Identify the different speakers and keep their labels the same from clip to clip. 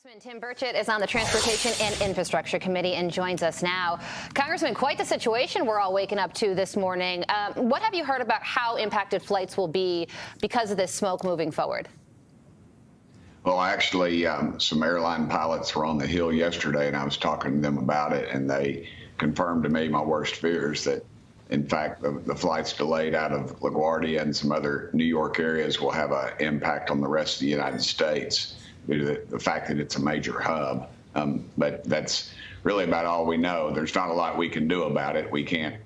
Speaker 1: Congressman Tim Burchett is on the Transportation and Infrastructure Committee and joins us now. Congressman, quite the situation we're all waking up to this morning. What have you heard about how impacted flights will be because of this smoke moving forward?
Speaker 2: Well, actually, some airline pilots were on the Hill yesterday, and I was talking to them about it, and they confirmed to me my worst fears that, in fact, the flights delayed out of LaGuardia and some other New York areas will have an impact on the rest of the United States due to the fact that it's a major hub. But that's really about all we know. There's not a lot we can do about it. We can't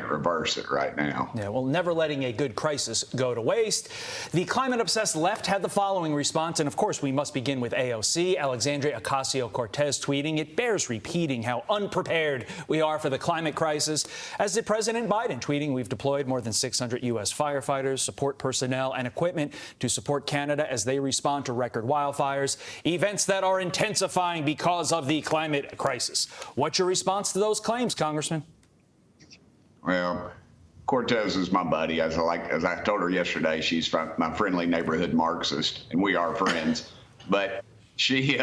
Speaker 2: reverse it right now.
Speaker 3: Yeah, well, never letting a good crisis go to waste. The climate-obsessed left had the following response, and of course we must begin with AOC. Alexandria Ocasio-Cortez tweeting, "It bears repeating how unprepared we are for the climate crisis." As did President Biden, tweeting, "We've deployed more than 600 U.S. firefighters, support personnel, and equipment to support Canada as they respond to record wildfires, events that are intensifying because of the climate crisis." What's your response to those claims, Congressman?
Speaker 2: Well, Cortez is my buddy. As I told her yesterday, she's from my friendly neighborhood Marxist, and we are friends. But she,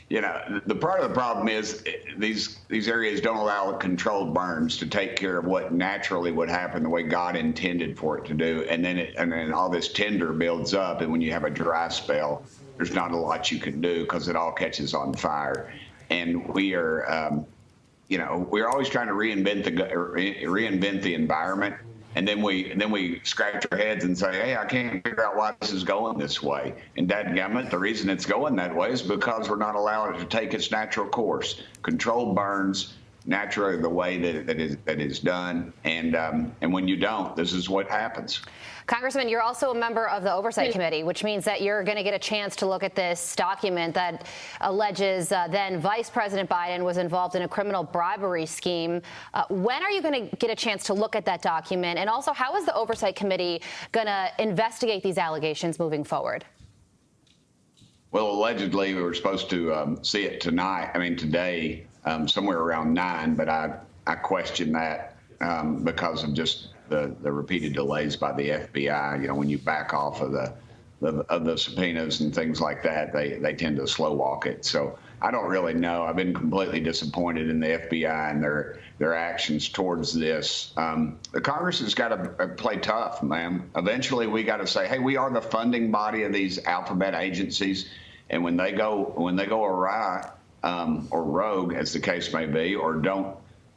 Speaker 2: you know, the part of the problem is these areas don't allow controlled burns to take care of what naturally would happen the way God intended for it to do, and then all this tinder builds up, and when you have a dry spell, there's not a lot you can do because it all catches on fire, and we are. You know, we're always trying to reinvent the environment, and then we scratch our heads and say, "Hey, I can't figure out why this is going this way." And dadgummit, the reason it's going that way is because we're not allowing it to take its natural course. Controlled burns naturally the way that is done, and when you don't, this is what happens.
Speaker 1: Congressman, you're also a member of the Oversight Committee, which means that you're going to get a chance to look at this document that alleges then Vice President Biden was involved in a criminal bribery scheme. When are you going to get a chance to look at that document? And also, how is the Oversight Committee going to investigate these allegations moving forward?
Speaker 2: Well, allegedly, we were supposed to see it today, somewhere around 9, but I question that because of just the repeated delays by the FBI. You know, when you back off of the subpoenas and things like that, they tend to slow walk it. So I don't really know. I've been completely disappointed in the FBI and their actions towards this. The Congress has got to play tough, man. Eventually, we got to say, hey, we are the funding body of these alphabet agencies, and when they go awry or rogue, as the case may be, or don't.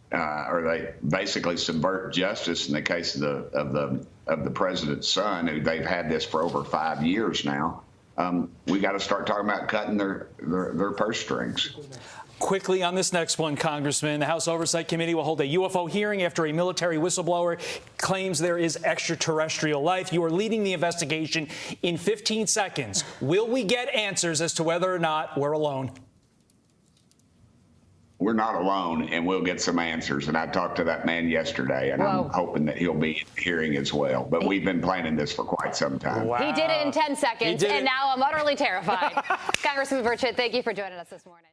Speaker 2: Or they basically subvert justice in the case of the president's son, who they've had this for over 5 years now. We got to start talking about cutting their purse strings.
Speaker 3: Quickly on this next one, Congressman, the House Oversight Committee will hold a UFO hearing after a military whistleblower claims there is extraterrestrial life. You are leading the investigation. In 15 seconds, will we get answers as to whether or not we're alone?
Speaker 2: We're not alone, and we'll get some answers. And I talked to that man yesterday, and I'm hoping that he'll be hearing as well. But we've been planning this for quite some time.
Speaker 1: Wow. He did it in 10 seconds, and now I'm utterly terrified. Congressman Burchett, thank you for joining us this morning.